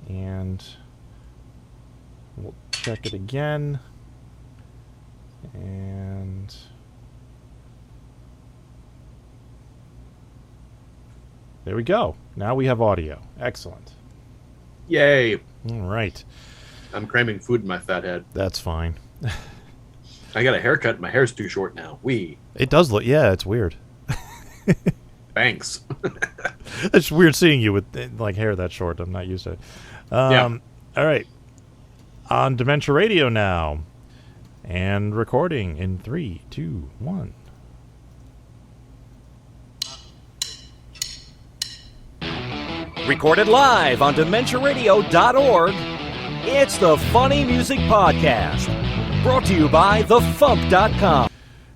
And we'll check it again. And there we go. Now we have audio. Excellent. Yay. All right. I'm cramming food in my fat head. That's fine. I got a haircut. My hair's too short now. It does look, yeah, it's weird. Thanks. It's weird seeing you with like hair that short. I'm not used to it. Yeah. All right. On Dementia Radio now. And recording in 3, 2, 1. Recorded live on DementiaRadio.org, it's the Funny Music Podcast. Brought to you by FuMP.com.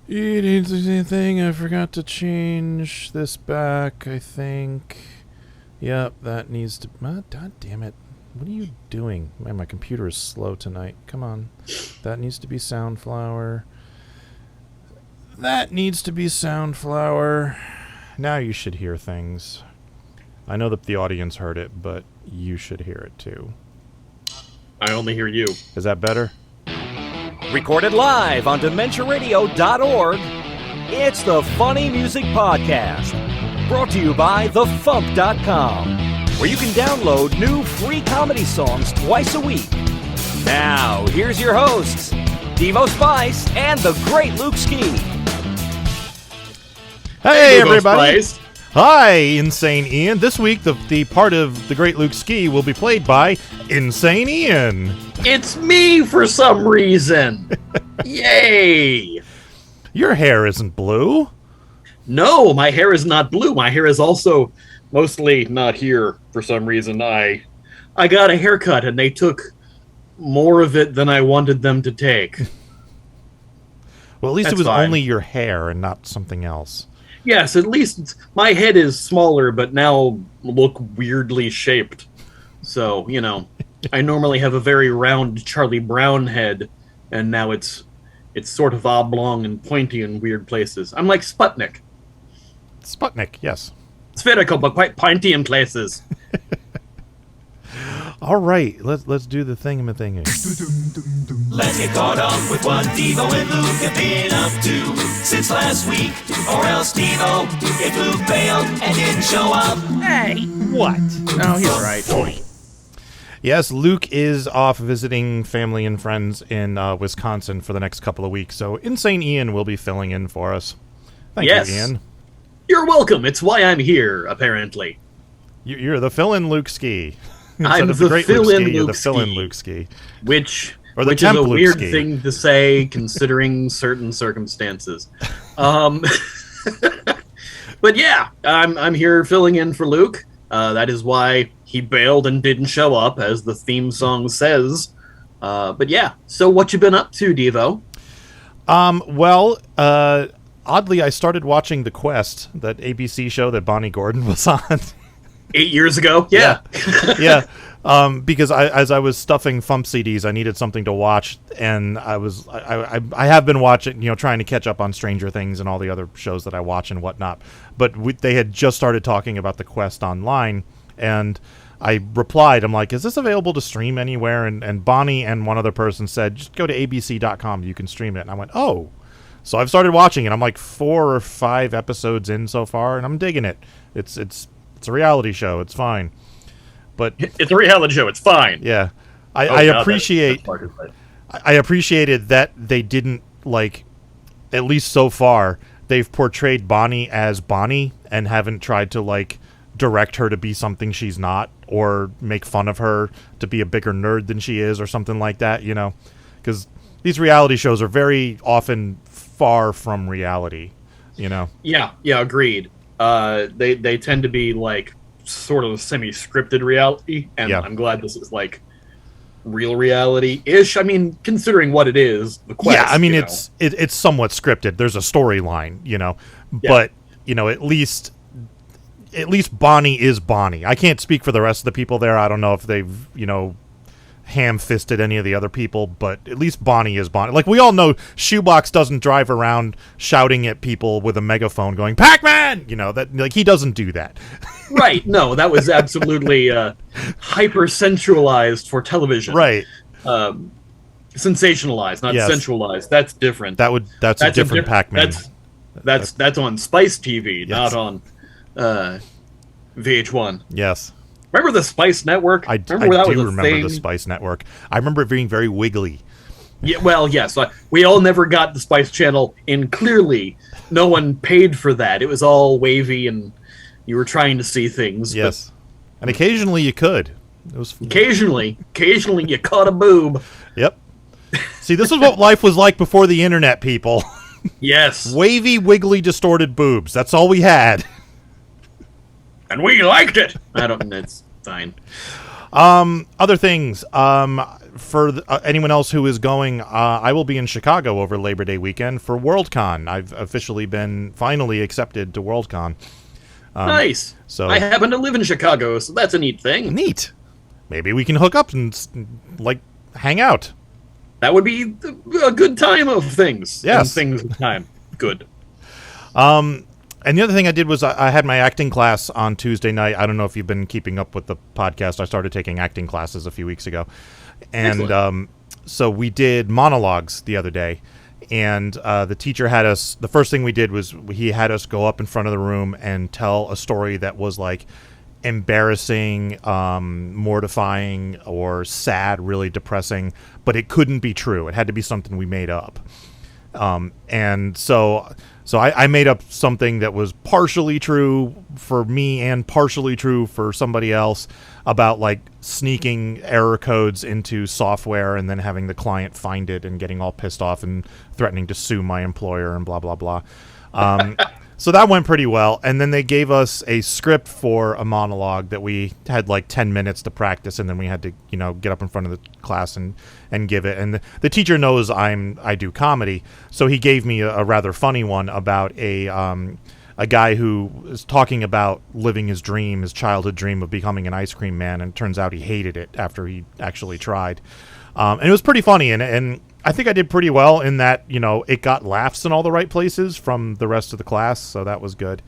It ain't the same thing. I forgot to change this back, I think. Yep, that needs to... God damn it. What are you doing? Man, my computer is slow tonight. Come on. That needs to be Soundflower. That needs to be Soundflower. Now you should hear things. I know that the audience heard it, but you should hear it too. I only hear you. Is that better? Recorded live on DementiaRadio.org, it's the Funny Music Podcast. Brought to you by FuMP.com, where you can download new free comedy songs twice a week. Now, here's your hosts, Devo Spice and the Great Luke Ski. Hey, everybody! Spice. Hi, Insane Ian. This week, the part of the Great Luke Ski will be played by Insane Ian. It's me for some reason. Yay! Your hair isn't blue. No, my hair is not blue. My hair is also mostly not here for some reason. I got a haircut and they took more of it than I wanted them to take. Well, at least That's it was fine. only your hair and not something else. Yes, at least my head is smaller, but now look weirdly shaped. So, you know, I normally have a very round Charlie Brown head, and now it's sort of oblong and pointy in weird places. I'm like Sputnik. Sputnik, yes. Spherical, but quite pointy in places. All right, let's do the thingamathingy. Let's get caught up with what Devo and Luke have been up to since last week. Or else Devo, if Luke bailed and didn't show up. Hey, what? Oh, he's right. Yes, Luke is off visiting family and friends in Wisconsin for the next couple of weeks, so Insane Ian will be filling in for us. Thank you, Ian. You're welcome. It's why I'm here, apparently. You're the fill-in Luke Ski. I'm Instead of the Great fill-in Ski, you're the Luke fill-in Ski. Luke Ski. Which Or the is a temp Luke weird Ski. thing to say considering certain circumstances. But yeah, I'm here filling in for Luke. That is why he bailed and didn't show up, as the theme song says. But yeah, so what you been up to, Devo? Oddly, I started watching The Quest, that ABC show that Bonnie Gordon was on. 8 years ago? Yeah. Yeah. Because as I was stuffing FuMP CDs, I needed something to watch, and I have been watching, trying to catch up on Stranger Things and all the other shows that I watch and whatnot. But they had just started talking about The Quest online, and I replied, I'm like, is this available to stream anywhere? And Bonnie and one other person said, just go to abc.com, you can stream it. And I went, oh. So I've started watching it. I'm like 4 or 5 episodes in so far, and I'm digging it. It's a reality show. It's fine. But It's a reality show. It's fine. yeah, Oh, I God, appreciate. that's part of it. I appreciated that they didn't, like, at least so far, they've portrayed Bonnie as Bonnie and haven't tried to, like, direct her to be something she's not or make fun of her to be a bigger nerd than she is or something like that, because these reality shows are very often far from reality, Yeah, agreed. They tend to be like sort of semi-scripted reality, and Yeah. I'm glad this is like real reality-ish. I mean, considering what it is, the Quest. Yeah, I mean, it's somewhat scripted. There's a storyline, but at least Bonnie is Bonnie. I can't speak for the rest of the people there. I don't know if they've, ham-fisted any of the other people, but at least Bonnie is Bonnie. Like, we all know Shoebox doesn't drive around shouting at people with a megaphone going, Pac-Man! You know, that, like, he doesn't do that. Right. No, that was absolutely hyper-sensualized for television. Right. Sensationalized, not sensualized. That's different. That's a different Pac-Man. That's on Spice TV, yes. not on VH1. Yes. Remember the Spice Network? I do remember the Spice Network. I remember it being very wiggly. Yeah, well, yes. We all never got the Spice Channel, and clearly no one paid for that. It was all wavy, and you were trying to see things. Yes. And occasionally you could. It was Occasionally you caught a boob. Yep. See, this is what life was like before the internet, people. Yes. Wavy, wiggly, distorted boobs. That's all we had. And we liked it. That's fine. Other things. For anyone else who is going, I will be in Chicago over Labor Day weekend for Worldcon. I've officially been finally accepted to Worldcon. Nice. So I happen to live in Chicago, so that's a neat thing. Neat. Maybe we can hook up and hang out. That would be a good time of things. Yes. And things of time. Good. And the other thing I did was I had my acting class on Tuesday night. I don't know if you've been keeping up with the podcast. I started taking acting classes a few weeks ago. And so we did monologues the other day. And the teacher had us, the first thing we did was he had us go up in front of the room and tell a story that was like embarrassing, mortifying, or sad, really depressing. But it couldn't be true. It had to be something we made up. And so I made up something that was partially true for me and partially true for somebody else about like sneaking error codes into software and then having the client find it and getting all pissed off and threatening to sue my employer and blah, blah, blah. So that went pretty well. And then they gave us a script for a monologue that we had like 10 minutes to practice. And then we had to, get up in front of the class and give it. And the teacher knows I do comedy. So he gave me a rather funny one about a guy who is talking about living his dream, his childhood dream of becoming an ice cream man. And it turns out he hated it after he actually tried. And it was pretty funny. And I think I did pretty well in that, it got laughs in all the right places from the rest of the class, so that was good.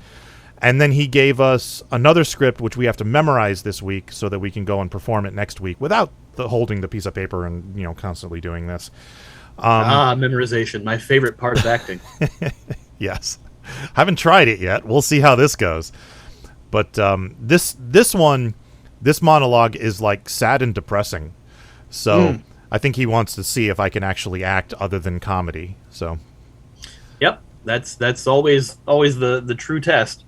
And then he gave us another script, which we have to memorize this week so that we can go and perform it next week without holding the piece of paper and, constantly doing this. Memorization, my favorite part of acting. Yes. Haven't tried it yet. We'll see how this goes. But this monologue is like sad and depressing. So... I think he wants to see if I can actually act other than comedy. So, yep, that's always the true test.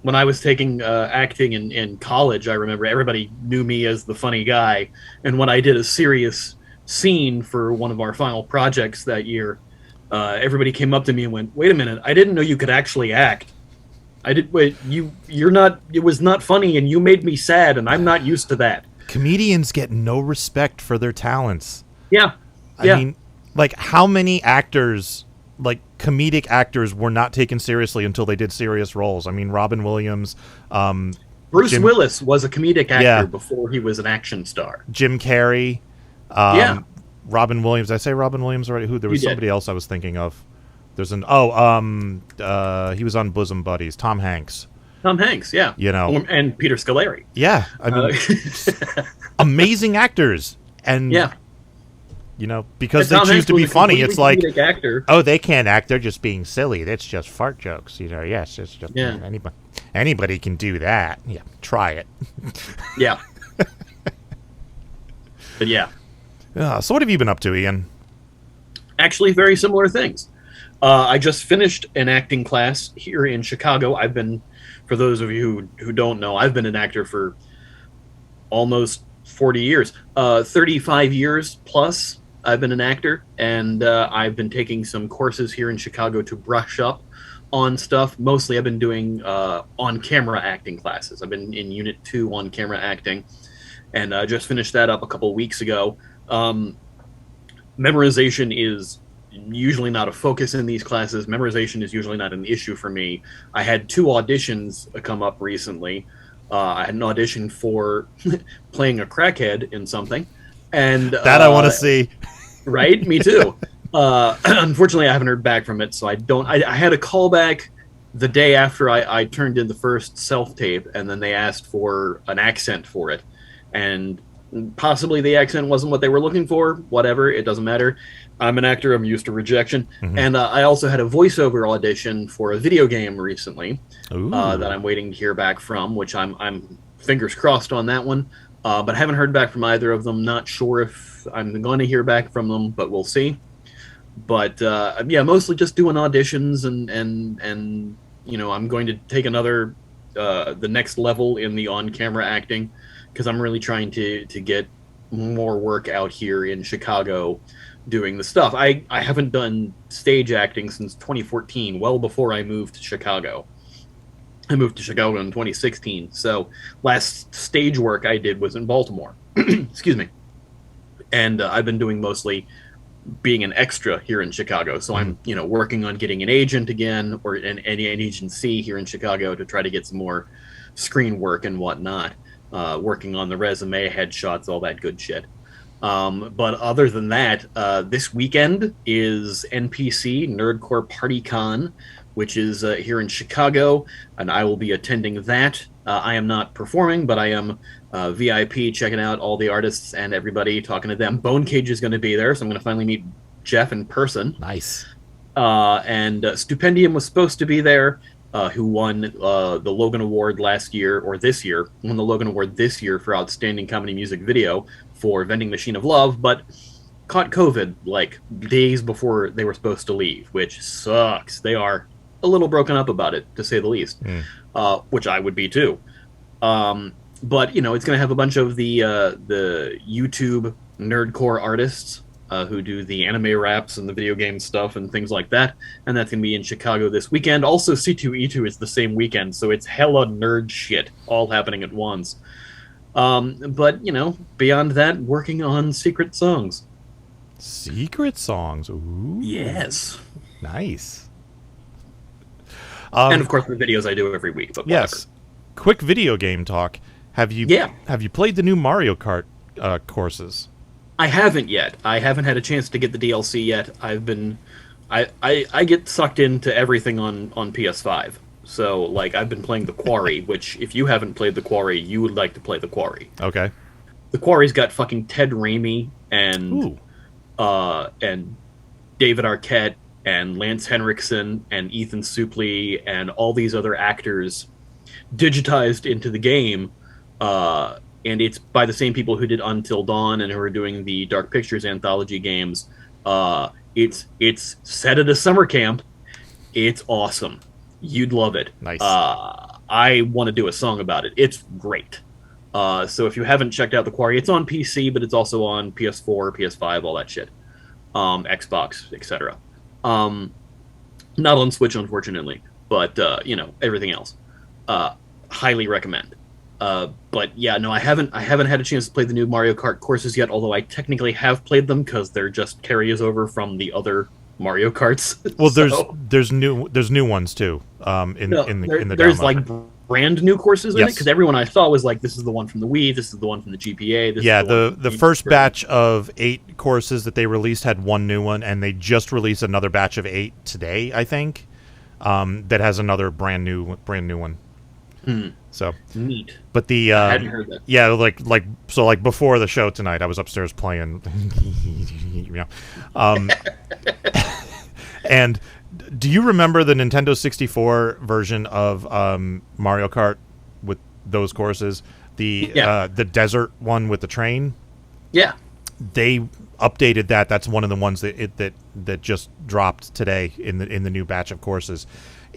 When I was taking acting in college, I remember everybody knew me as the funny guy, and when I did a serious scene for one of our final projects that year, everybody came up to me and went, "Wait a minute, I didn't know you could actually act. You're not. It was not funny, and you made me sad, and I'm not used to that." Comedians get no respect for their talents. Yeah. I mean, like, how many actors, like, comedic actors were not taken seriously until they did serious roles? I mean, Robin Williams. Bruce Willis was a comedic actor before he was an action star. Jim Carrey. Robin Williams. Did I say Robin Williams already? There was somebody else I was thinking of. There's he was on Bosom Buddies. Tom Hanks. Tom Hanks, yeah. And Peter Scolari. Yeah. I mean, amazing actors. And, because they choose to be funny, it's like, actor. Oh, they can't act. They're just being silly. That's just fart jokes. Yes, it's just anybody can do that. Yeah, try it. Yeah. But yeah. So what have you been up to, Ian? Actually, very similar things. I just finished an acting class here in Chicago. For those of you who don't know, I've been an actor for almost 40 years. 35 years plus I've been an actor, and I've been taking some courses here in Chicago to brush up on stuff. Mostly I've been doing on-camera acting classes. I've been in Unit 2 on-camera acting, and just finished that up a couple weeks ago. Memorization is usually not a focus in these classes. Memorization is usually not an issue for me. I had 2 auditions come up recently. I had an audition for playing a crackhead in something, And that I want to see. Right? Me too. Unfortunately, I haven't heard back from it, so I don't. I had a callback the day after I turned in the first self-tape, and then they asked for an accent for it. And possibly the accent wasn't what they were looking for. Whatever, it doesn't matter. I'm an actor. I'm used to rejection. Mm-hmm. And I also had a voiceover audition for a video game recently that I'm waiting to hear back from, which I'm fingers crossed on that one. But I haven't heard back from either of them. Not sure if I'm going to hear back from them, but we'll see. But yeah, mostly just doing auditions and I'm going to take another the next level in the on-camera acting, because I'm really trying to get more work out here in Chicago doing the stuff. I haven't done stage acting since 2014, well before I moved to Chicago. I moved to Chicago in 2016, so last stage work I did was in Baltimore. Excuse me. And I've been doing mostly being an extra here in Chicago. So I'm, working on getting an agent again, or an agency here in Chicago to try to get some more screen work and whatnot. Working on the resume, headshots, all that good shit. But other than that, this weekend is NPC, Nerdcore Party Con, which is here in Chicago, and I will be attending that. I am not performing, but I am VIP, checking out all the artists and everybody, talking to them. Bone Cage is going to be there, so I'm going to finally meet Jeff in person. Nice. And Stupendium was supposed to be there, who won the Logan Award last year, or this year, won the Logan Award this year for Outstanding Comedy Music Video for Vending Machine of Love, but caught COVID like days before they were supposed to leave, which sucks. They are a little broken up about it, to say the least, which I would be too. But it's going to have a bunch of the YouTube nerdcore artists who do the anime raps and the video game stuff and things like that, and that's going to be in Chicago this weekend. Also, C2E2 is the same weekend, so it's hella nerd shit all happening at once. But beyond that, working on secret songs. Secret songs. Ooh. Yes. Nice. And of course the videos I do every week. But yes. Quick video game talk. Have you played the new Mario Kart courses? I haven't yet. I haven't had a chance to get the DLC yet. I get sucked into everything on PS5. So I've been playing The Quarry, which if you haven't played The Quarry, you would like to play The Quarry. Okay. The Quarry's got fucking Ted Raimi and David Arquette and Lance Henriksen and Ethan Suplee and all these other actors digitized into the game, and it's by the same people who did Until Dawn and who are doing the Dark Pictures anthology games. It's set at a summer camp. It's awesome. You'd love it. Nice. I want to do a song about it. It's great. So if you haven't checked out The Quarry, it's on PC, but it's also on PS4, PS5, all that shit, Xbox, etc. Not on Switch, unfortunately, but everything else. Highly recommend. But yeah, no, I haven't had a chance to play the new Mario Kart courses yet, although I technically have played them because they're just carries over from the other Mario Karts. Well, there's new ones too. In the there's download. Brand new courses in it, Yes. because everyone I saw was like, this is the one from the Wii, this is the one from the GPA. The first batch of 8 courses that they released had one new one, and they just released another batch of 8 today, I think. That has another brand new one. So neat. But the I hadn't heard that. Yeah, like before the show tonight, I was upstairs playing. And do you remember the Nintendo 64 version of Mario Kart with those courses? The desert one with the train. Yeah. They updated that. That's one of the ones that just dropped today in the new batch of courses,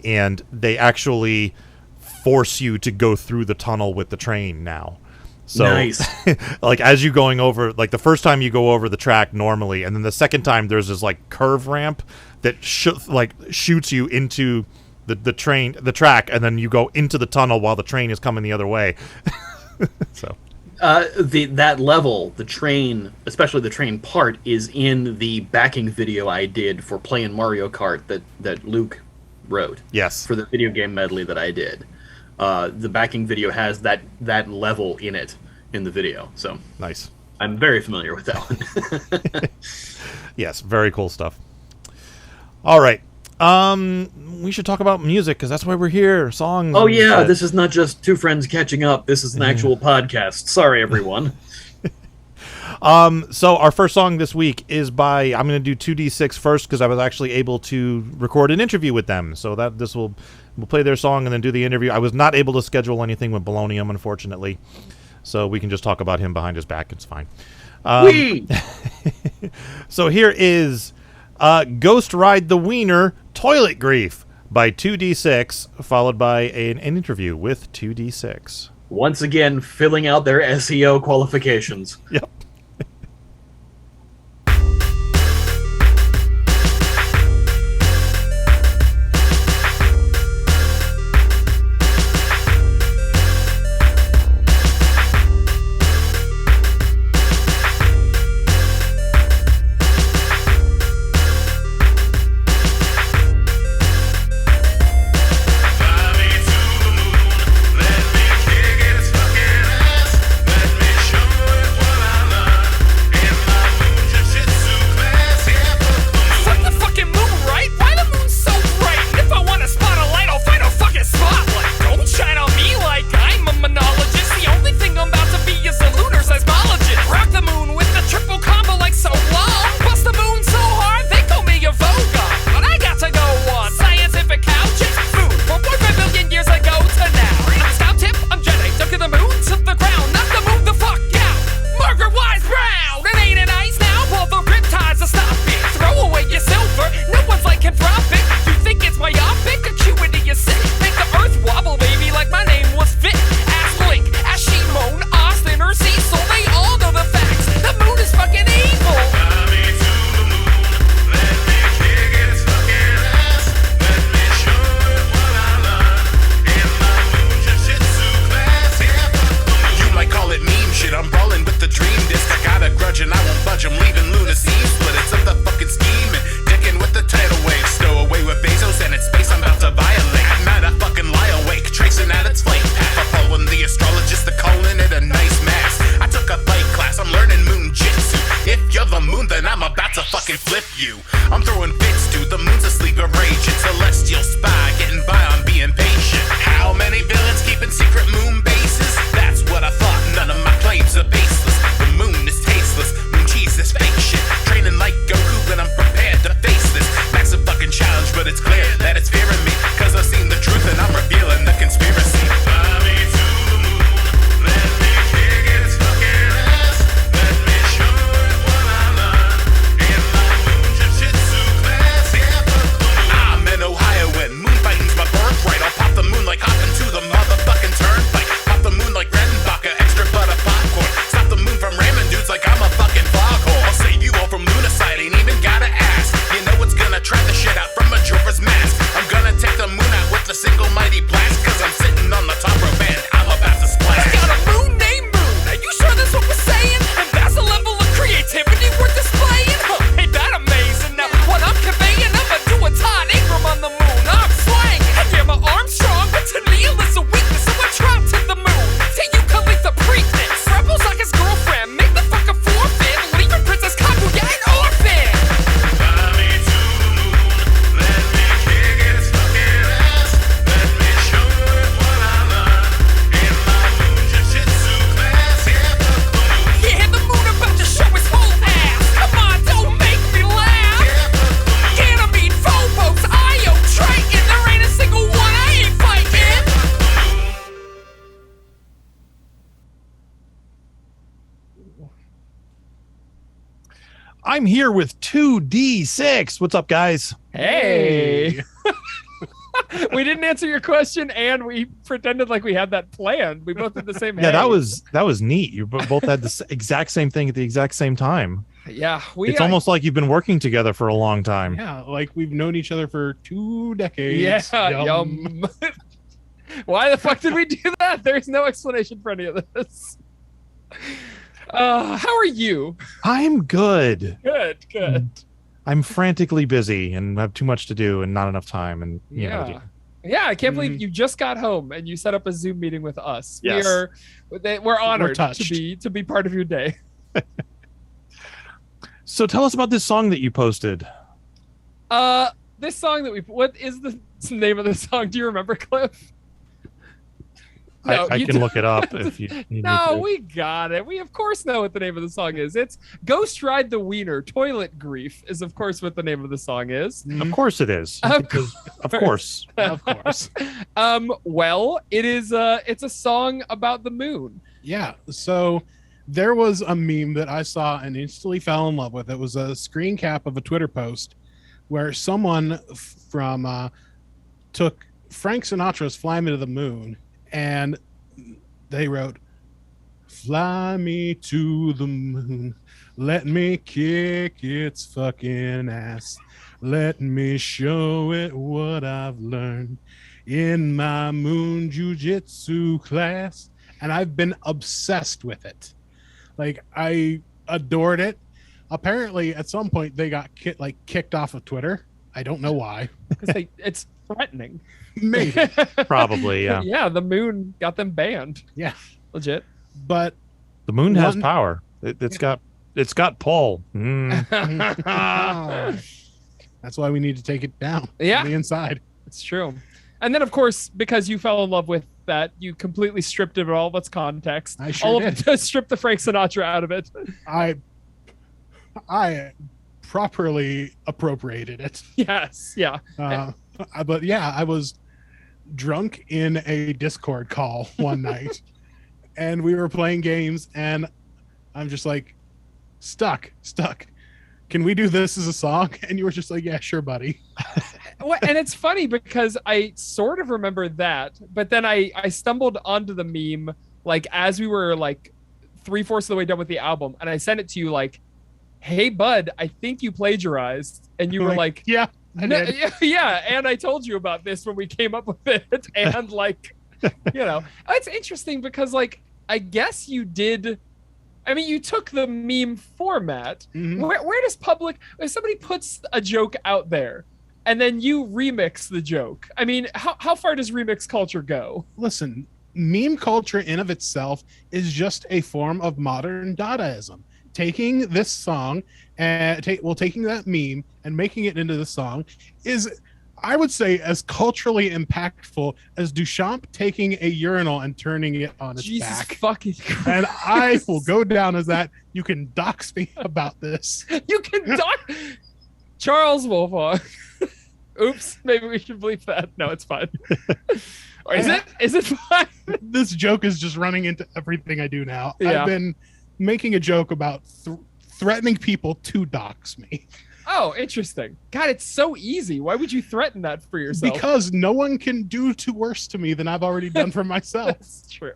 and they actually force you to go through the tunnel with the train now. So, nice. As you going over, the first time you go over the track normally, and then the second time there's this curve ramp that shoots you into the track, and then you go into the tunnel while the train is coming the other way. So. That level, the train, especially the train part, is in the backing video I did for playing Mario Kart that Luke wrote. Yes. For the video game medley that I did. The backing video has that level in it in the video. So nice. I'm very familiar with that one. Yes, very cool stuff. All right. We should talk about music because that's why we're here. Songs. Oh yeah, shit. this is not just two friends catching up. This is an actual podcast. Sorry, everyone. So our first song this week is by, I'm going to do 2D6 first because I was actually able to record an interview with them. So that we'll play their song and then do the interview. I was not able to schedule anything with Bolonium, unfortunately. So we can just talk about him behind his back. It's fine. So here is Ghostride the Weiner, Toilet Grief by 2D6, followed by an interview with 2D6. Once again, filling out their SEO qualifications. Yep. I'm here with 2D6. What's up, guys? Hey. We didn't answer your question, and we pretended like we had that planned. We both did the same. Yeah, that was neat. You both had the exact same thing at the exact same time. Yeah, it's almost like you've been working together for a long time. Yeah, like we've known each other for 2 decades. Yeah, yum. Why the fuck did we do that? There's no explanation for any of this. How are you? I'm good. Good. I'm frantically busy and have too much to do and not enough time. And you know. Yeah, I can't believe you just got home and you set up a Zoom meeting with us. Yes. We're honored touched. to be part of your day. So tell us about this song that you posted. This song that what is the name of the song? Do you remember, Cliff? No, I can look it up if you need No, me to. we got it. We of course know what the name of the song is. It's Ghostride the Weiner. Toilet Grief is of course what the name of the song is. Of course it is. Of Of course. Of course. Well, it's a song about the moon. Yeah. So there was a meme that I saw and instantly fell in love with. It was a screen cap of a Twitter post where someone from took Frank Sinatra's Fly Me to the Moon, and they wrote, "Fly me to the moon, let me kick its fucking ass, let me show it what I've learned in my moon jujitsu class." And I've been obsessed with it. Like, I adored it. Apparently, at some point, they got kicked off of Twitter. I don't know why. Because it's threatening. Maybe. Probably, yeah. Yeah, the moon got them banned. Yeah. Legit. But The moon has power. It's got pull. that's why we need to take it down. Yeah. On the inside. It's true. And then, of course, because you fell in love with that, you completely stripped it of all of its context. I sure all did. of stripped the Frank Sinatra out of it. I properly appropriated it. Yes. Yeah. But yeah, I was drunk in a Discord call one night, and we were playing games, and I'm just like, stuck. Can we do this as a song? And you were just like, yeah, sure, buddy. Well, and it's funny because I sort of remember that, but then I stumbled onto the meme like as we were like 3/4 of the way done with the album, and I sent it to you like, "Hey, bud, I think you plagiarized," and you were like, yeah, I "No, did." yeah," and I told you about this when we came up with it, and like, it's interesting because like I guess you did. I mean, you took the meme format. Mhm. Where does if somebody puts a joke out there and then you remix the joke? I mean, how far does remix culture go? Listen, meme culture in of itself is just a form of modern Dadaism. Taking this song and taking that meme and making it into the song is, I would say, as culturally impactful as Duchamp taking a urinal and turning it on its Jesus back. fucking Christ. And I will go down as that. You can dox me about this. You can talk. Charles Wolfong. Oops, maybe we should bleep that. No, it's fine. Or is it? Is it fine? This joke is just running into everything I do now. Yeah. I've been making a joke about threatening people to dox me. Oh, interesting. God, it's so easy. Why would you threaten that for yourself? Because no one can do worse to me than I've already done for myself. That's true.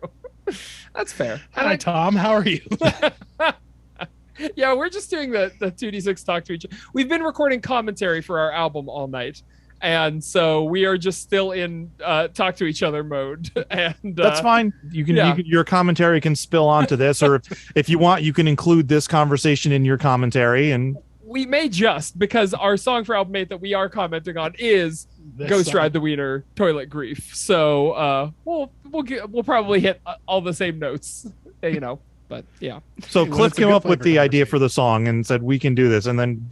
That's fair. Hi, Tom. How are you? Yeah, we're just doing the 2D6 talk to each other. We've been recording commentary for our album all night. And so we are just still in talk to each other mode. And That's fine. You can your commentary can spill onto this, or if you want, you can include this conversation in your commentary. And we may just, because our song for album 8 that we are commenting on is Ghostride the Weiner, Toilet Grief. So we'll probably hit all the same notes, But yeah. So Hey, Cliff it's a came good up with the flavor idea for the song and said we can do this. And then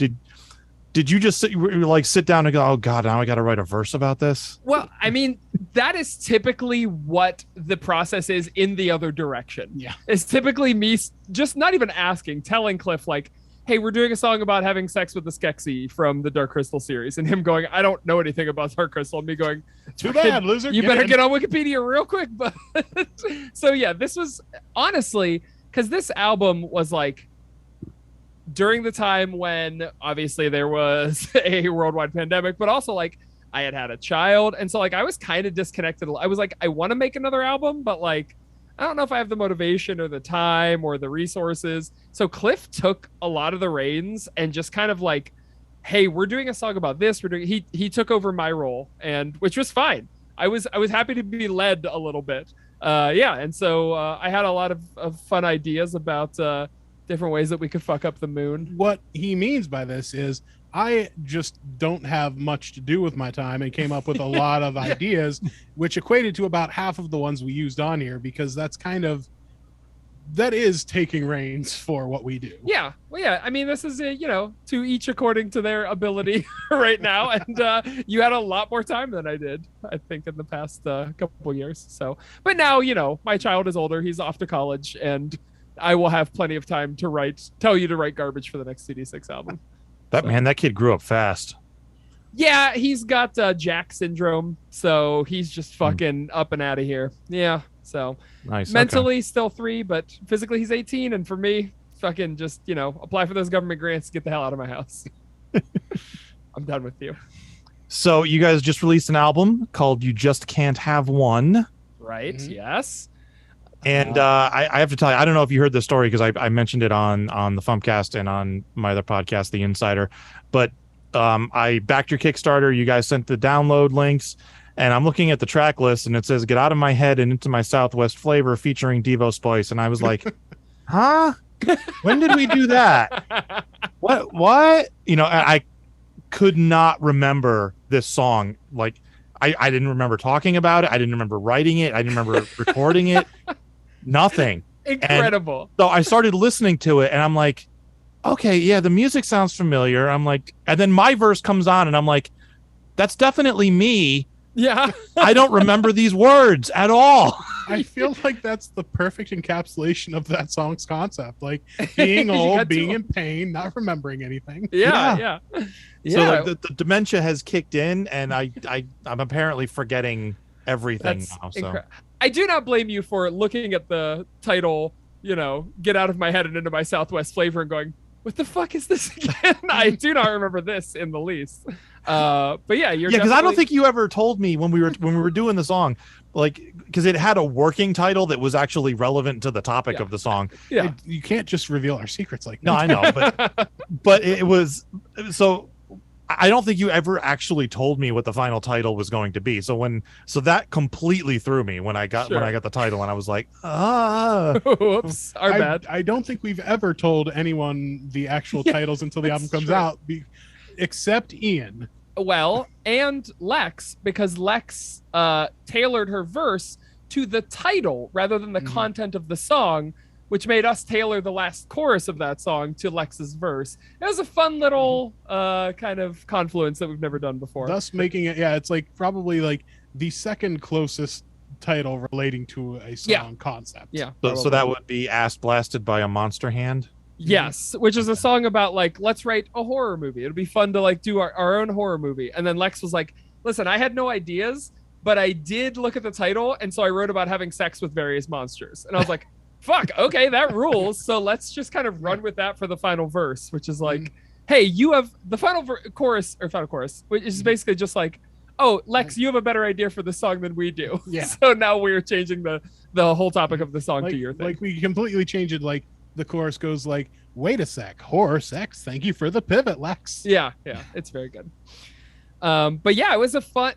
did you just sit down and go, oh God, now I got to write a verse about this? Well, I mean, that is typically what the process is in the other direction. Yeah. It's typically me just not even asking, telling Cliff like, hey, we're doing a song about having sex with the Skeksis from the Dark Crystal series. And him going, I don't know anything about Dark Crystal. And me going, Too bad, loser. You better get on Wikipedia real quick. But so yeah, this was honestly, because this album was like during the time when obviously there was a worldwide pandemic, but also like I had a child. And so like I was kind of disconnected. I was like, I want to make another album, but like, I don't know if I have the motivation or the time or the resources. So Cliff took a lot of the reins and just kind of like, hey, we're doing a song about this. He took over my role, and which was fine. I was happy to be led a little bit. And so I had a lot of fun ideas about different ways that we could fuck up the moon. What he means by this is I just don't have much to do with my time and came up with a lot of ideas, which equated to about half of the ones we used on here, because that's kind of that is taking reins for what we do. Yeah. Well, yeah. I mean, this is, to each according to their ability right now. And you had a lot more time than I did, I think, in the past couple years. So, but now, my child is older. He's off to college, and I will have plenty of time to tell you to write garbage for the next CD6 album. That kid grew up fast. Yeah, he's got Jack syndrome, so he's just fucking up and out of here. Yeah, so nice. Mentally still 3, but physically he's 18, and for me, fucking just apply for those government grants, get the hell out of my house. I'm done with you. So you guys just released an album called "You Just Can't Have One." Right? Mm-hmm. Yes. And I have to tell you, I don't know if you heard this story because I mentioned it on the FuMPCast and on my other podcast, The Insider, but I backed your Kickstarter. You guys sent the download links, and I'm looking at the track list, and it says "Get Out of My Head and Into My Southwest Flavor" featuring Devo Spice, and I was like, huh? When did we do that? What? I could not remember this song. Like, I didn't remember talking about it. I didn't remember writing it. I didn't remember recording it. Nothing. Incredible. And so I started listening to it, and I'm like, okay, yeah, the music sounds familiar. I'm like, and then my verse comes on, and I'm like, that's definitely me. Yeah. I don't remember these words at all. I feel like that's the perfect encapsulation of that song's concept. Like being old, being in pain, not remembering anything. Yeah. So like, the dementia has kicked in, and I'm apparently forgetting everything now. So I do not blame you for looking at the title, "Get Out of My Head and Into My Southwest Flavor," and going, what the fuck is this again? I do not remember this in the least. But yeah, because I don't think you ever told me when we were doing the song, like, because it had a working title that was actually relevant to the topic of the song. Yeah, you can't just reveal our secrets like that. No, I know, but it was so. I don't think you ever actually told me what the final title was going to be. So that completely threw me when I got the title, and I was like, whoops, our bad. I don't think we've ever told anyone the actual titles until the album comes out, except Ian. Well, and Lex, because Lex tailored her verse to the title rather than the content of the song, which made us tailor the last chorus of that song to Lex's verse. It was a fun little kind of confluence that we've never done before. Thus making it, it's like probably like the second closest title relating to a song concept. Yeah. So that would be "Ass Blasted by a Monster Hand." Yes, which is a song about like, let's write a horror movie. It'll be fun to like do our own horror movie. And then Lex was like, listen, I had no ideas, but I did look at the title, and so I wrote about having sex with various monsters. And I was like, fuck, okay, that rules. So let's just kind of run with that for the final verse, which is like, hey, you have the final chorus, which is basically just like, oh, Lex, you have a better idea for the song than we do. Yeah. So now we're changing the whole topic of the song like, to your thing. Like we completely change it. Like the chorus goes like, wait a sec, horror sex. Thank you for the pivot, Lex. Yeah, it's very good. But yeah, it was a fun.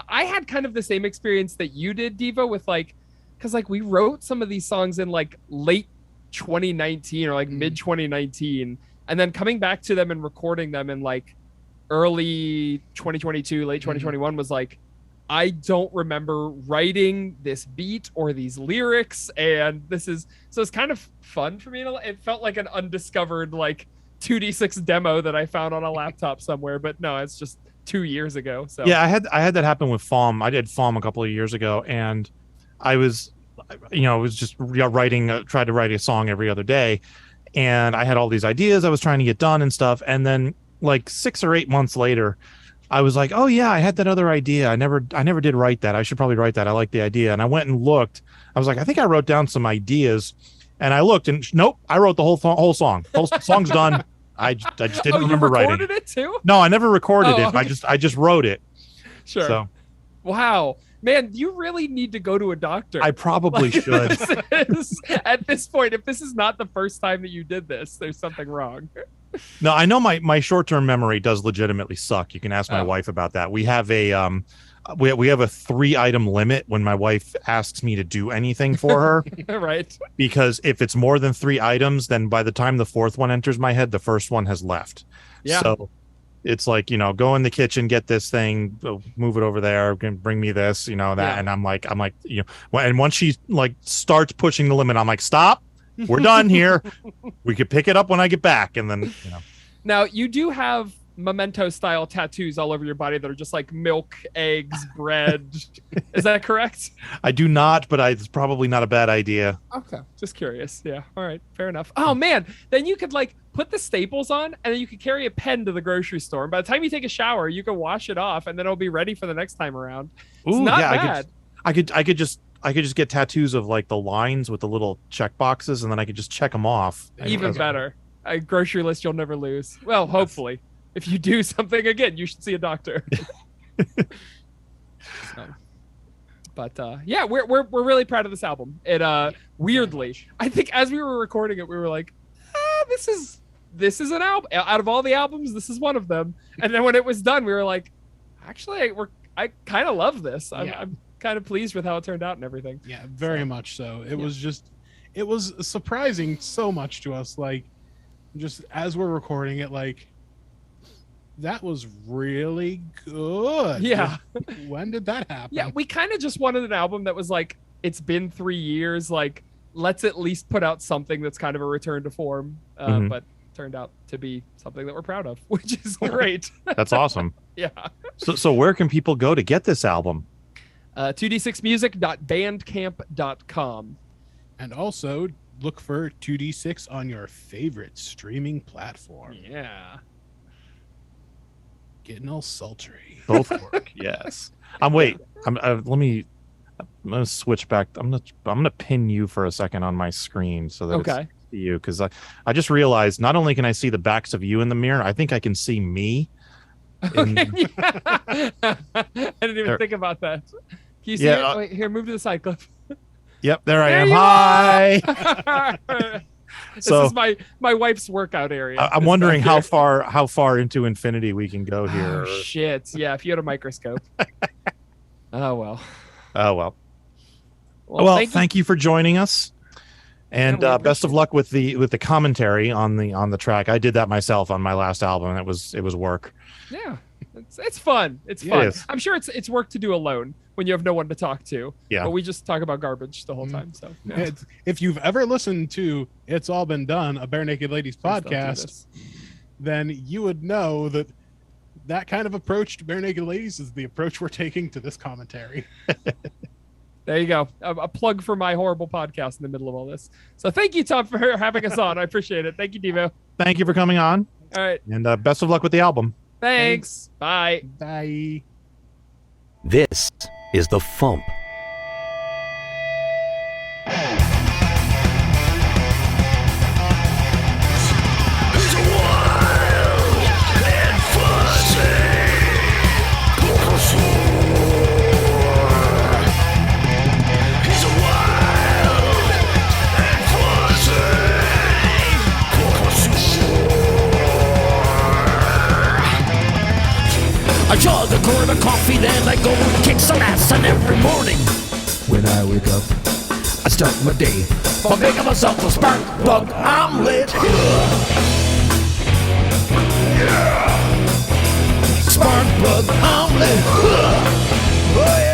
I had kind of the same experience that you did, Devo, with like, because like we wrote some of these songs in like late 2019 or like mid 2019, and then coming back to them and recording them in like early 2022, late 2021 was like, I don't remember writing this beat or these lyrics, and so it's kind of fun for me. It felt like an undiscovered like 2D6 demo that I found on a laptop somewhere, but no, it's just 2 years ago. So yeah, I had that happen with FuMP. I did FuMP a couple of years ago, and I was just tried to write a song every other day, and I had all these ideas I was trying to get done and stuff. And then like 6 or 8 months later, I was like, oh yeah, I had that other idea. I never did write that. I should probably write that. I like the idea. And I went and looked. I was like, I think I wrote down some ideas, and I looked, and nope, I wrote the whole song. Whole song's done. I just didn't remember writing. You recorded it too? No, I never recorded it. Okay. I just wrote it. Sure. So. Wow. Man, you really need to go to a doctor. I probably should. At this point, if this is not the first time that you did this, there's something wrong. No, I know my short-term memory does legitimately suck. You can ask my wife about that. We have a we have a 3-item limit when my wife asks me to do anything for her. Right. Because if it's more than 3 items, then by the time the 4th one enters my head, the first one has left. Yeah. So it's like, go in the kitchen, get this thing, move it over there, bring me this, that. Yeah. And I'm like, and once she like starts pushing the limit, I'm like, stop, we're done here. We could pick it up when I get back. And then, Now, you do have memento-style tattoos all over your body that are just like milk, eggs, bread. Is that correct? I do not, but it's probably not a bad idea. Okay. Just curious. Yeah. All right. Fair enough. Oh, man. Then you could like put the staples on and then you could carry a pen to the grocery store. And by the time you take a shower, you can wash it off and then it'll be ready for the next time around. It's not bad. I could just get tattoos of like the lines with the little check boxes, and then I could just check them off. Even better. A grocery list you'll never lose. Well, hopefully. If you do something again, you should see a doctor. Yeah, we're really proud of this album. It weirdly, I think as we were recording it, we were like, this is an album. Out of all the albums, this is one of them. And then when it was done, we were like, actually, I kind of love this. I'm kind of pleased with how it turned out and everything. Yeah, very much so. It was surprising so much to us. Like, just as we're recording it, like, that was really good. Yeah. When did that happen? Yeah, we kind of just wanted an album that was like, it's been 3 years. Like, let's at least put out something that's kind of a return to form. But turned out to be something that we're proud of, which is great. That's awesome. Yeah. So where can people go to get this album? 2d6music.bandcamp.com. And also look for 2D6 on your favorite streaming platform. Yeah. Getting all sultry. Both work. Yes. I'm gonna switch back. I'm gonna pin you for a second on my screen so that it's you, because I just realized not only can I see the backs of you in the mirror, I think I can see me. I didn't even think about that. Can you see it? Wait, here, move to the side, Cliff. Yep, there I am. Hi. This is my wife's workout area. I'm wondering how far into infinity we can go here. Oh, shit. Yeah, if you had a microscope. Oh well. Well, thank you for joining us. And best of luck with the commentary on the track. I did that myself on my last album. It was work. Yeah, it's fun. It's fun. I'm sure it's work to do alone when you have no one to talk to. Yeah. But we just talk about garbage the whole time. So yeah. If you've ever listened to It's All Been Done, a Bare Naked Ladies podcast, then you would know that kind of approach to Bare Naked Ladies is the approach we're taking to this commentary. There you go. A plug for my horrible podcast in the middle of all this. So thank you, Tom, for having us on. I appreciate it. Thank you, Devo. Thank you for coming on. All right. And best of luck with the album. Thanks. Bye. Bye. This is the FuMP. I chug a quart of coffee, then I go and kick some ass. And every morning, when I wake up, I start my day by making myself a spark plug omelet. Spark plug omelet.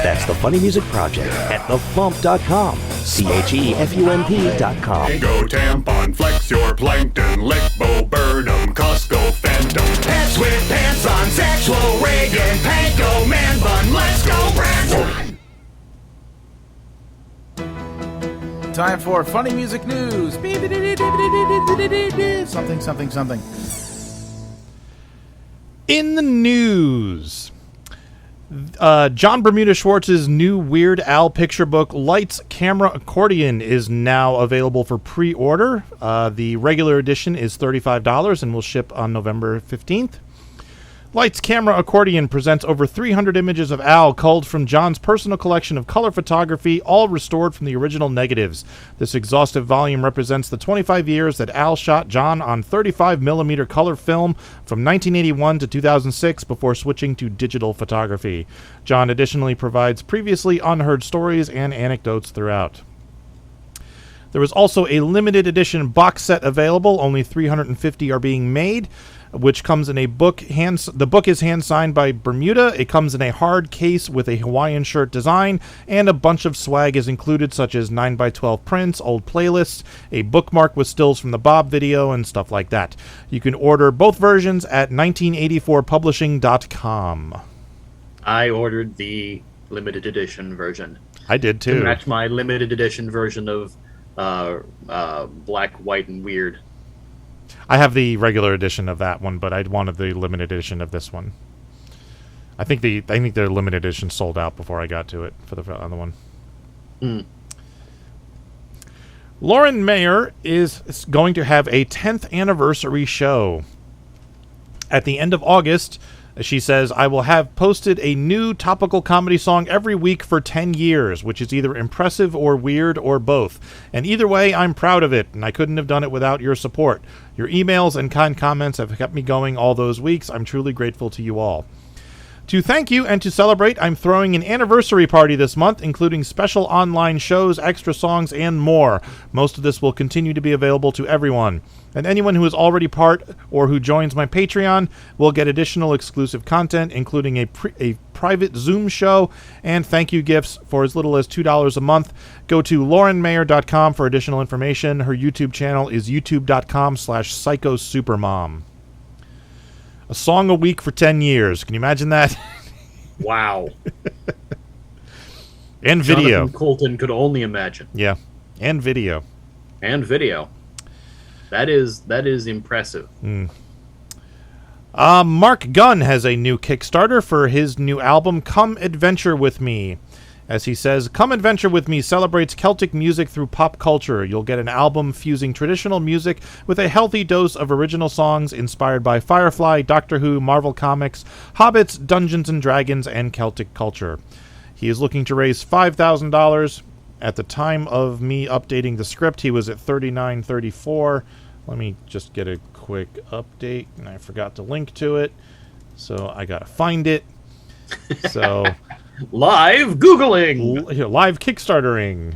That's the Funny Music Project at thefump.com. CHEFUMP.com. Go tampon, flex your plankton, lick Bo Burnham, Costco Phantom. Pets with pants on, sexual Reagan, panko, man bun, let's go Branson. Time for funny music news. Something. In the news, John Bermuda Schwartz's new Weird Al picture book, Lights, Camera, Accordion, is now available for pre-order. The regular edition is $35 and will ship on November 15th. Lights, Camera, Accordion presents over 300 images of Al culled from John's personal collection of color photography, all restored from the original negatives. This exhaustive volume represents the 25 years that Al shot John on 35mm color film from 1981 to 2006 before switching to digital photography. John additionally provides previously unheard stories and anecdotes throughout. There is also a limited edition box set available. Only 350 are being made. which comes in a book. The book is hand-signed by Bermuda. It comes in a hard case with a Hawaiian shirt design, and a bunch of swag is included, such as 9x12 prints, old playlists, a bookmark with stills from the Bob video, and stuff like that. You can order both versions at 1984publishing.com. I ordered the limited edition version. I did too. To match my limited edition version of Black, White, and Weird. I have the regular edition of that one, but I wanted the limited edition of this one. I think the limited edition sold out before I got to it for the other one. Mm. Lauren Mayer is going to have a 10th anniversary show. At the end of August, she says, I will have posted a new topical comedy song every week for 10 years, which is either impressive or weird or both. And either way, I'm proud of it, and I couldn't have done it without your support. Your emails and kind comments have kept me going all those weeks. I'm truly grateful to you all. To thank you and to celebrate, I'm throwing an anniversary party this month, including special online shows, extra songs, and more. Most of this will continue to be available to everyone. And anyone who is already part or who joins my Patreon will get additional exclusive content, including a private Zoom show and thank you gifts for as little as $2 a month. Go to laurenmayer.com for additional information. Her YouTube channel is youtube.com/psychosupermom. A song a week for 10 years. Can you imagine that? Wow. And video. Jonathan Colton could only imagine. Yeah. And video. And video. That is impressive. Marc Gunn has a new Kickstarter for his new album, Come Adventure With Me. As he says, Come Adventure With Me celebrates Celtic music through pop culture. You'll get an album fusing traditional music with a healthy dose of original songs inspired by Firefly, Doctor Who, Marvel Comics, Hobbits, Dungeons & Dragons, and Celtic culture. He is looking to raise $5,000. At the time of me updating the script, he was at $39.34. Let me just get a quick update, and I forgot to link to it, so I gotta find it. So... Live Googling! Live Kickstartering.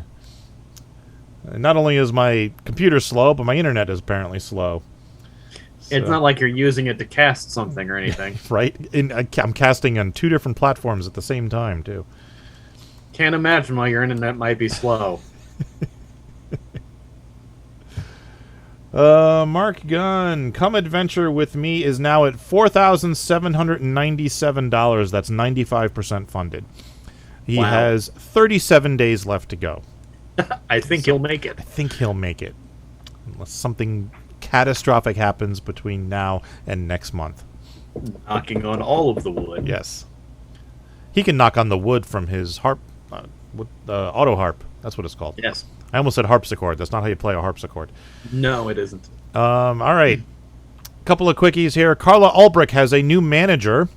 Not only is my computer slow, but my internet is apparently slow. It's not like you're using it to cast something or anything. Right? I'm casting on 2 different platforms at the same time, too. Can't imagine why your internet might be slow. Marc Gunn, Come Adventure With Me is now at $4,797. That's 95% funded. He has 37 days left to go. I think he'll make it. I think he'll make it. Unless something catastrophic happens between now and next month. Knocking on all of the wood. Yes. He can knock on the wood from his harp, auto harp. That's what it's called. Yes. I almost said harpsichord. That's not how you play a harpsichord. No, it isn't. All right. Couple of quickies here. Carla Ulbrich has a new manager,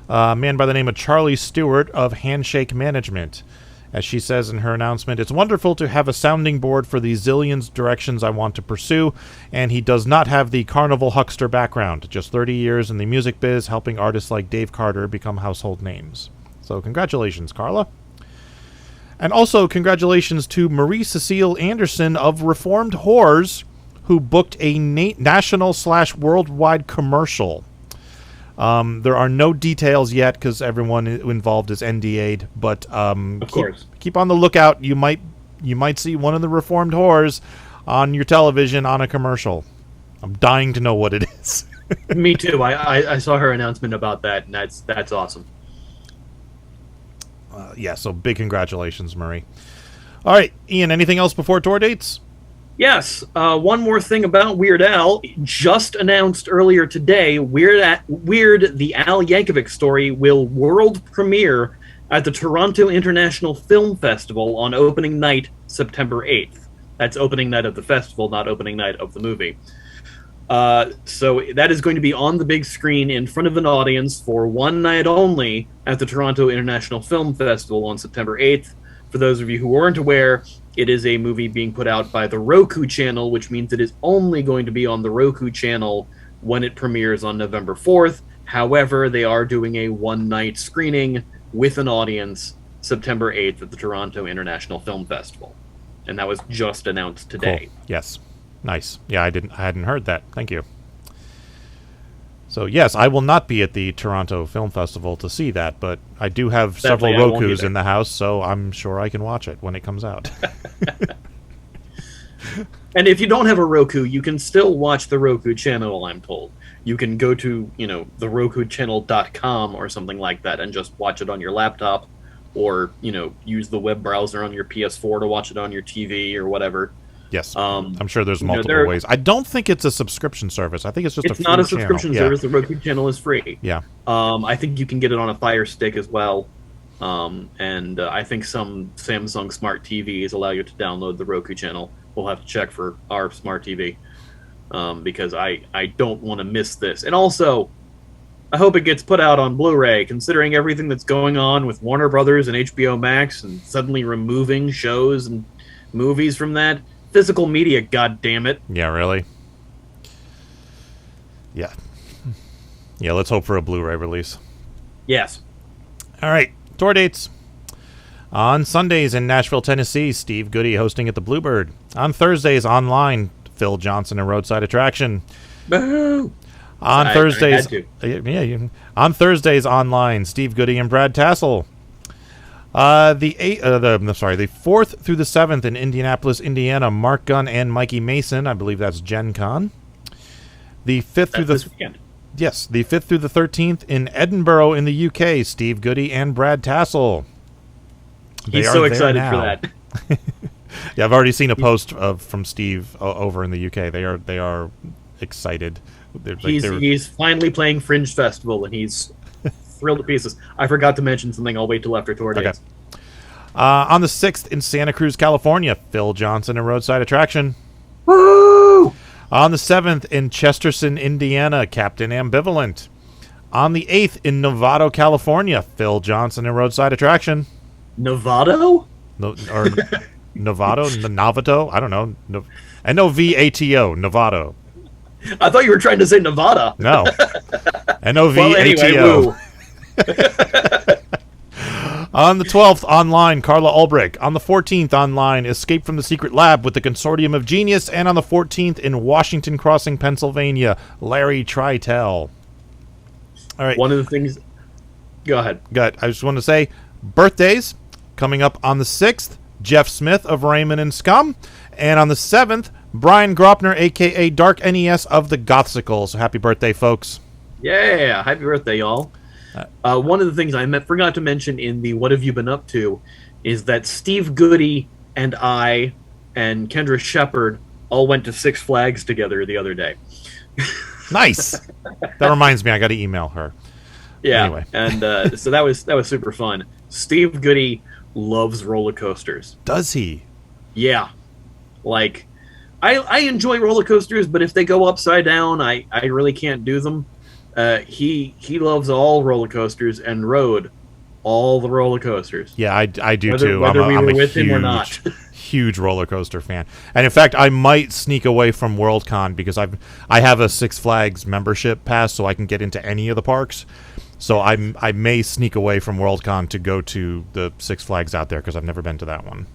a man by the name of Charlie Stewart of Handshake Management. As she says in her announcement, it's wonderful to have a sounding board for the zillions directions I want to pursue, and he does not have the carnival huckster background. Just 30 years in the music biz, helping artists like Dave Carter become household names. So congratulations, Carla. And also, congratulations to Marie Cecile Anderson of Reformed Whores, who booked a national/worldwide commercial. There are no details yet because everyone involved is NDA'd, but of course, keep on the lookout. You might see one of the Reformed Whores on your television on a commercial. I'm dying to know what it is. Me too. I saw her announcement about that, and that's awesome. Yeah, so big congratulations, Marie. All right, Ian, anything else before tour dates? Yes. One more thing about Weird Al. Just announced earlier today, Weird the Al Yankovic story will world premiere at the Toronto International Film Festival on opening night, September 8th. That's opening night of the festival, not opening night of the movie. So that is going to be on the big screen in front of an audience for one night only at the Toronto International Film Festival on September 8th. For those of you who weren't aware, it is a movie being put out by the Roku channel, which means it is only going to be on the Roku channel when it premieres on November 4th. However, they are doing a one-night screening with an audience September 8th at the Toronto International Film Festival. And that was just announced today. Cool. Yes. Nice. Yeah, I hadn't heard that. Thank you. So, yes, I will not be at the Toronto Film Festival to see that, but I do have Sadly, several I won't Rokus either. in the house, so I'm sure I can watch it when it comes out. And if you don't have a Roku, you can still watch the Roku channel, I'm told. You can go to, the RokuChannel.com or something like that and just watch it on your laptop, or, use the web browser on your PS4 to watch it on your TV or whatever. Yes, I'm sure there's multiple there- ways. I don't think it's a subscription service. I think it's just a It's free not a channel. subscription Yeah. service. The Roku channel is free. Yeah. I think you can get it on a Fire Stick as well. And I think some Samsung smart TVs allow you to download the Roku channel. We'll have to check for our smart TV because I don't want to miss this. And also, I hope it gets put out on Blu-ray, considering everything that's going on with Warner Brothers and HBO Max and suddenly removing shows and movies from that. Physical media, goddammit. Yeah, really? Yeah. Yeah, let's hope for a Blu-ray release. Yes. All right, tour dates. On Sundays in Nashville, Tennessee, Steve Goody hosting at the Bluebird. On Thursdays online, Phil Johnson and Roadside Attraction. Boo! On I Thursdays, had on Thursdays online, Steve Goody and Brad Tassel. The 4th through the 7th in Indianapolis, Indiana, Marc Gunn and Mikey Mason. I believe that's Gen Con. The 5th through This the weekend. Yes, the 5th through the 13th in Edinburgh in the UK, Steve Goody and Brad Tassel. They He's are so there excited now. for that. Yeah, I've already seen a post from Steve over in the UK. They are excited. He's finally playing Fringe Festival, and he's thrilled to pieces. I forgot to mention something. I'll wait till after tour dates. Okay. On the 6th in Santa Cruz, California, Phil Johnson and Roadside Attraction. Woo! On the 7th in Chesterton, Indiana, Captain Ambivalent. On the 8th in Novato, California, Phil Johnson and Roadside Attraction. Novato? Novato? Novato? I don't know. Novato. Novato. I thought you were trying to say Nevada. No. Novato. Well, anyway, woo. On the 12th, online, Carla Ulbrich. On the 14th, online, Escape from the Secret Lab with the Consortium of Genius. And on the 14th, in Washington Crossing, Pennsylvania, Larry Tritell. All right. One of the things... Go ahead. Good. I just want to say, birthdays coming up on the 6th, Jeff Smith of Raymond and Scum. And on the 7th, Brian Graupner, a.k.a. Dark NES of the Gothsicles. So happy birthday, folks. Yeah, happy birthday, y'all. One of the things I forgot to mention in the What Have You Been Up To is that Steve Goody and I and Kendra Shepard all went to Six Flags together the other day. Nice. That reminds me, I got to email her. Yeah, Anyway. and so that was super fun. Steve Goody loves roller coasters. Does he? Yeah, like I enjoy roller coasters, but if they go upside down, I really can't do them. He loves all roller coasters and rode all the roller coasters. Yeah, I do Whether- too. whether we I'm were a with huge, him or not. huge roller coaster fan. And in fact, I might sneak away from Worldcon because I have a Six Flags membership pass, so I can get into any of the parks. So I may sneak away from Worldcon to go to the Six Flags out there because I've never been to that one.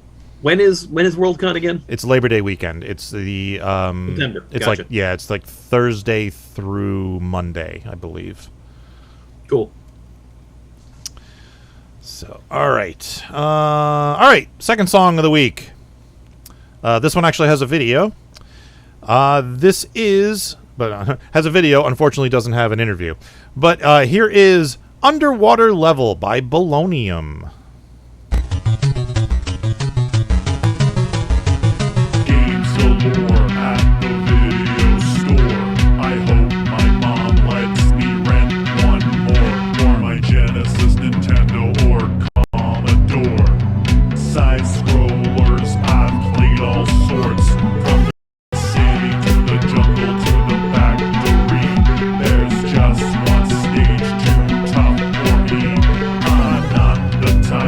When is Worldcon again? It's Labor Day weekend. It's the September. It's Gotcha. it's like Thursday through Monday, I believe. Cool. So, all right. Second song of the week. This one actually has a video. Has a video. Unfortunately, doesn't have an interview. But here is "Underwater Level" by Bolonium. Games galore at the video store. I hope my mom lets me rent one more for my Genesis, Nintendo, or Commodore. Side scrollers, I've played all sorts. From the city to the jungle to the factory. There's just one stage too tough for me. I'm not the type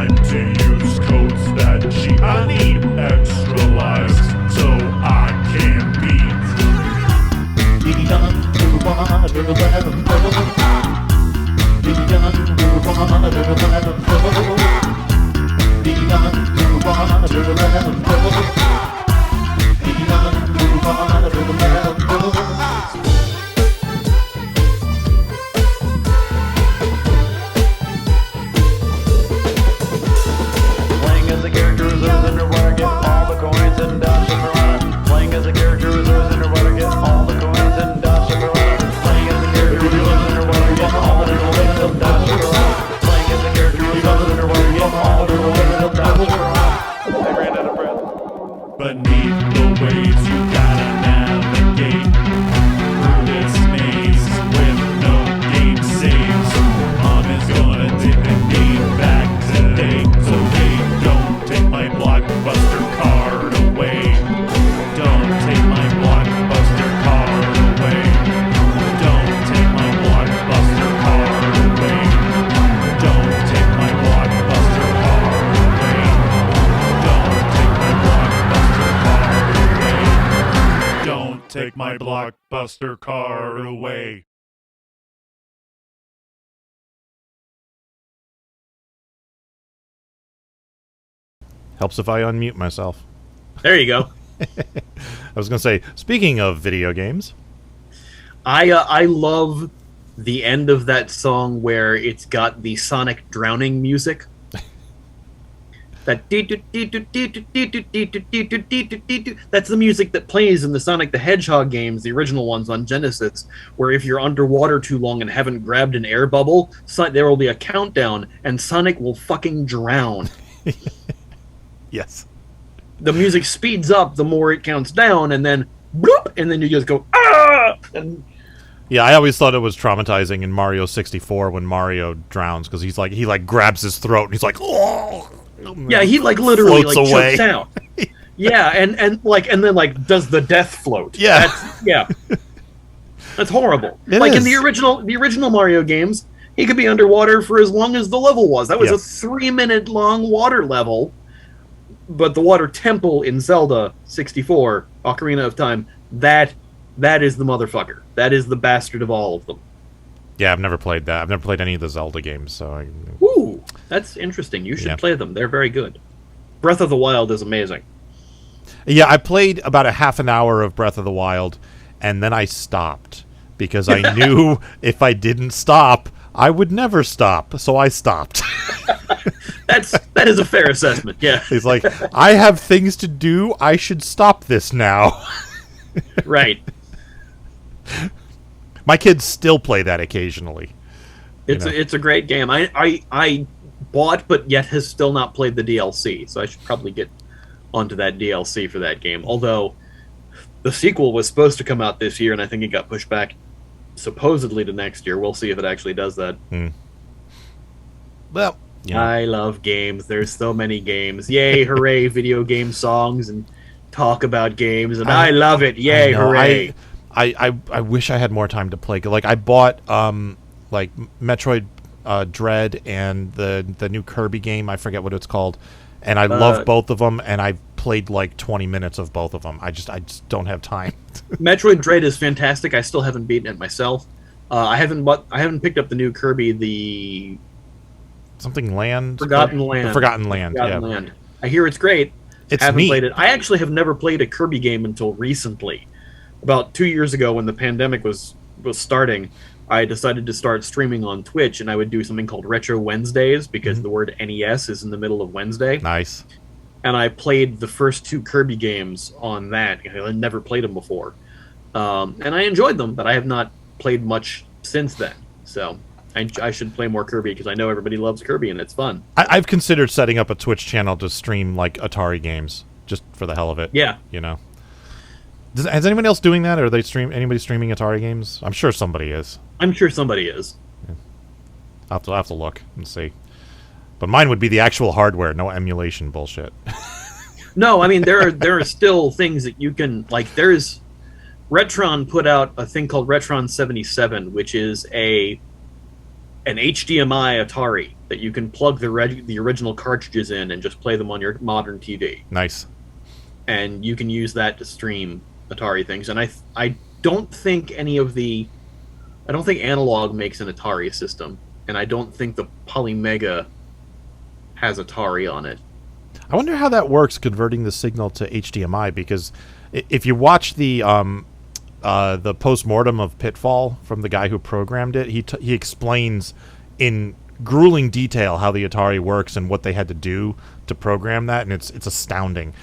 my blockbuster car away. Helps if I unmute myself. There you go. I was going to say, speaking of video games, I love the end of that song where it's got the Sonic drowning music. That that's the music that plays in the Sonic the Hedgehog games, the original ones on Genesis, where if you're underwater too long and haven't grabbed an air bubble, there will be a countdown and Sonic will fucking drown. yes. The music speeds up the more it counts down, and then bloop, and then you just go ah. And yeah, I always thought it was traumatizing in Mario 64 when Mario drowns because he grabs his throat and he's like, oh. Yeah, he literally floats away. chokes out. Yeah, and then does the death float. Yeah, that's horrible. It in is. the original Mario games, he could be underwater for as long as the level was. That was a 3-minute long water level. But the water temple in Zelda 64, Ocarina of Time, that is the motherfucker. That is the bastard of all of them. Yeah, I've never played that. I've never played any of the Zelda games, so Ooh, that's interesting. You should play them. They're very good. Breath of the Wild is amazing. Yeah, I played about a half an hour of Breath of the Wild, and then I stopped because I knew if I didn't stop, I would never stop. So I stopped. That is a fair assessment. Yeah. He's like, I have things to do. I should stop this now. Right. My kids still play that occasionally. It's a great game. I bought but yet has still not played the DLC, so I should probably get onto that DLC for that game. Although the sequel was supposed to come out this year, and I think it got pushed back supposedly to next year. We'll see if it actually does that. Well, I love games. There's so many games. Yay, hooray, video game songs and talk about games, and I love it. Yay, hooray. I wish I had more time to play. Like I bought Metroid Dread and the new Kirby game. I forget what it's called, and I love both of them. And I played like 20 minutes of both of them. I just don't have time. Metroid Dread is fantastic. I still haven't beaten it myself. I haven't picked up the new Kirby, the something Land, Forgotten Land. The Forgotten Land. Land. I hear it's great. It's haven't neat. played it. I actually have never played a Kirby game until recently. About 2 years ago, when the pandemic was starting, I decided to start streaming on Twitch, and I would do something called Retro Wednesdays because the word NES is in the middle of Wednesday. Nice. And I played the first 2 Kirby games on that. I had never played them before. And I enjoyed them, but I have not played much since then. So I should play more Kirby because I know everybody loves Kirby, and it's fun. I've considered setting up a Twitch channel to stream like Atari games, just for the hell of it. Yeah. Is anyone else doing that, or are anybody streaming Atari games? I'm sure somebody is. I'm sure somebody is. Yeah. I'll have to look and see. But mine would be the actual hardware, no emulation bullshit. No, I mean there are still things that you can there's Retron put out a thing called Retron 77, which is an HDMI Atari that you can plug the original cartridges in and just play them on your modern TV. Nice. And you can use that to stream Atari things. And I don't think Analog makes an Atari system, and I don't think the Polymega has Atari on it. I wonder how that works, converting the signal to HDMI, because if you watch the post-mortem of Pitfall from the guy who programmed it, he explains in grueling detail how the Atari works and what they had to do to program that, and it's astounding.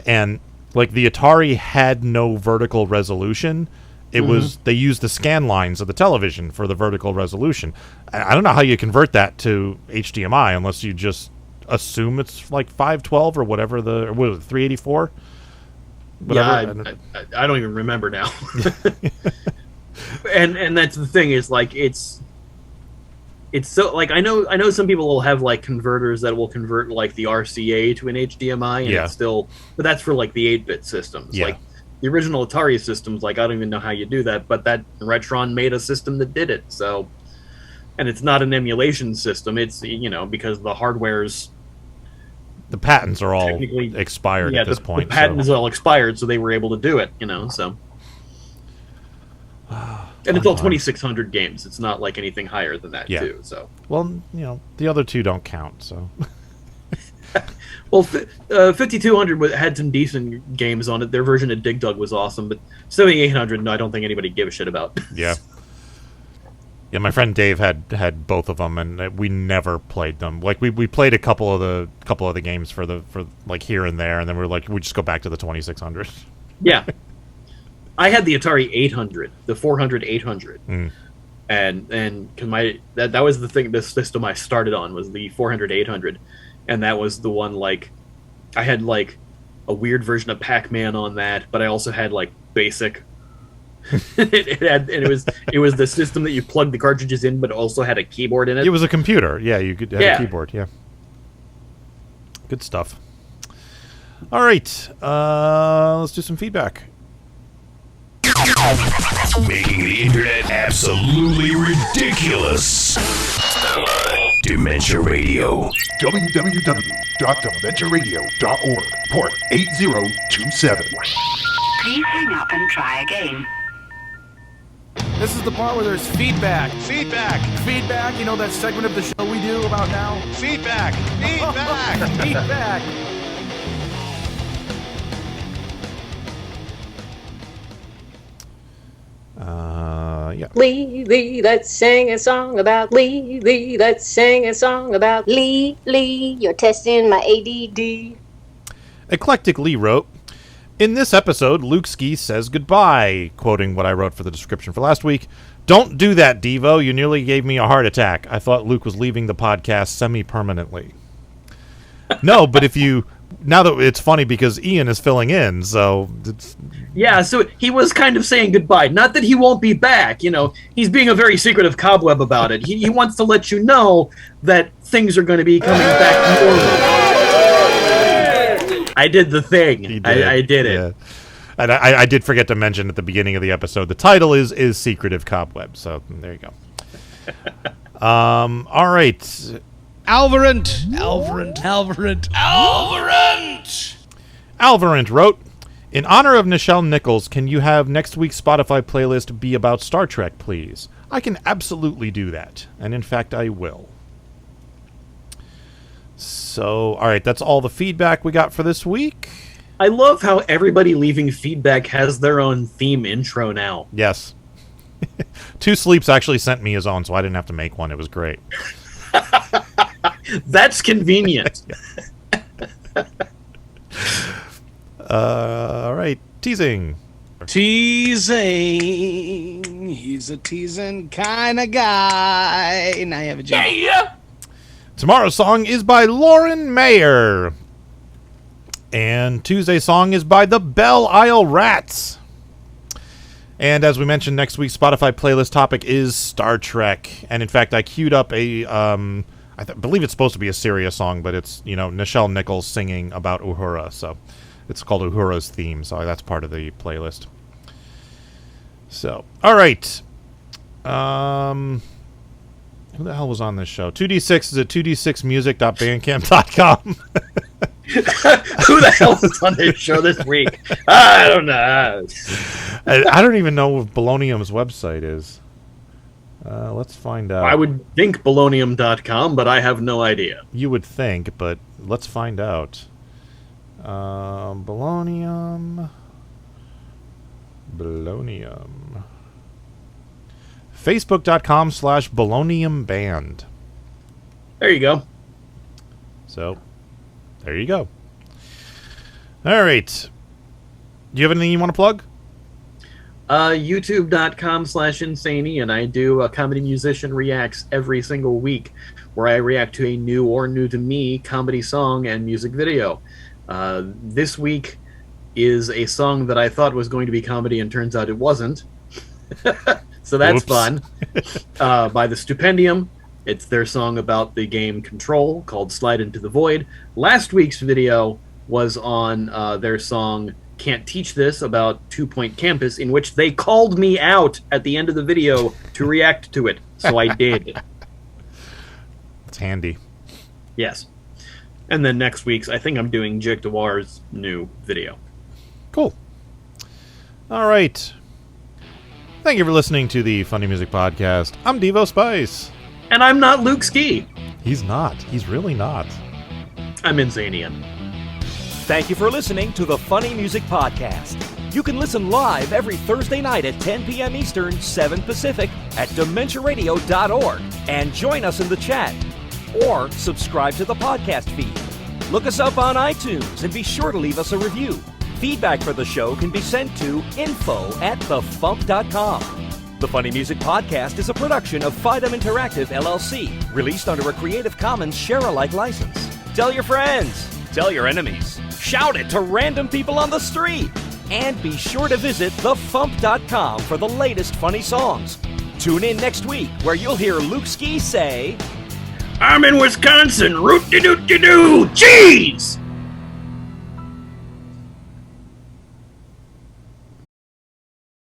And like the Atari had no vertical resolution. It was they used the scan lines of the television for the vertical resolution. I don't know how you convert that to HDMI unless you just assume it's like 512 or whatever 384. Whatever. Yeah, I don't even remember now. and that's the thing is it's so I know some people will have converters that will convert the RCA to an HDMI, and it's still, but that's for the 8-bit systems. Yeah. The original Atari systems, I don't even know how you do that, but that Retron made a system that did it. So, and it's not an emulation system. It's because the hardware's the patents are all expired at this point. The patents all expired, so they were able to do it. So And it's all 2,600 games. It's not like anything higher than that, too. So, well, the other two don't count. So, well, 5,200 had some decent games on it. Their version of Dig Dug was awesome, but 7,800, no, I don't think anybody gave a shit about. Yeah. Yeah, my friend Dave had both of them, and we never played them. Like we played a couple of the games for like here and there, and then we just go back to the 2,600. Yeah. I had the Atari 800, the 400 800, and cause that was the thing. The system I started on was the 400 800, and that was the one I had a weird version of Pac-Man on that, but I also had basic. it was the system that you plugged the cartridges in, but also had a keyboard in it. It was a computer, yeah. You could have a keyboard, yeah. Good stuff. All right, let's do some feedback. Making the internet absolutely ridiculous. Dementia Radio. www.dementiaradio.org. Port 8027. Please hang up and try again. This is the part where there's feedback. Feedback. You know that segment of the show we do about now? Feedback. Feedback. Yeah. Lee, let's sing a song about Lee, let's sing a song about Lee, you're testing my ADD. Eclectic Lee wrote, in this episode, Luke Ski says goodbye, quoting what I wrote for the description for last week. Don't do that, Devo. You nearly gave me a heart attack. I thought Luke was leaving the podcast semi-permanently. No, but now that it's funny because Ian is filling in, so it's... Yeah, so he was kind of saying goodbye. Not that he won't be back, he's being a very secretive Cobweb about it. He wants to let you know that things are going to be coming back normal. I did the thing. I did it. Yeah. And I did forget to mention at the beginning of the episode, the title is Secretive Cobweb, so there you go. All right. Alvarant wrote, in honor of Nichelle Nichols, can you have next week's Spotify playlist be about Star Trek, please? I can absolutely do that. And in fact, I will. So, all right, that's all the feedback we got for this week. I love how everybody leaving feedback has their own theme intro now. Yes. Two Sleeps actually sent me his own, so I didn't have to make one. It was great. That's convenient. All right, teasing. Teasing. He's a teasing kind of guy. And I have a joke. Yeah. Tomorrow's song is by Lauren Mayer. And Tuesday's song is by the Belle Isle Rats. And as we mentioned, next week's Spotify playlist topic is Star Trek. And in fact, I queued up a, I believe it's supposed to be a serious song, but it's, Nichelle Nichols singing about Uhura. So it's called Uhura's theme. So that's part of the playlist. So, all right. Who the hell was on this show? 2D6 is at 2d6music.bandcamp.com. Who the hell was on this show this week? I don't know. I don't even know what Bolonium's website is. Let's find out. I would think Bolonium.com, but I have no idea. You would think, but let's find out. Bolonium. Facebook.com/BoloniumBand. There you go. So, there you go. All right. Do you have anything you want to plug? YouTube.com/Insaney, and I do a Comedy Musician Reacts every single week, where I react to a new or new to me comedy song and music video. This week is a song that I thought was going to be comedy, and turns out it wasn't. So that's fun. By the Stupendium. It's their song about the game Control called Slide Into the Void. Last week's video was on their song Can't Teach This about 2 Point Campus, in which they called me out at the end of the video to react to it. So I did. It's handy. Yes. And then next week's, I think I'm doing Jake DeWar's new video. Cool. All right. Thank you for listening to the Funny Music Podcast. I'm Devo Spice. And I'm not Luke Ski. He's not. He's really not. I'm Insanian. Thank you for listening to the Funny Music Podcast. You can listen live every Thursday night at 10 p.m. Eastern, 7 Pacific at DementiaRadio.org and join us in the chat. Or subscribe to the podcast feed. Look us up on iTunes and be sure to leave us a review. Feedback for the show can be sent to info@thefump.com. The Funny Music Podcast is a production of Fidem Interactive, LLC, released under a Creative Commons share-alike license. Tell your friends, tell your enemies, shout it to random people on the street, and be sure to visit thefump.com for the latest funny songs. Tune in next week where you'll hear Luke Ski say, I'm in Wisconsin, root-de-doot-de-doo, cheese!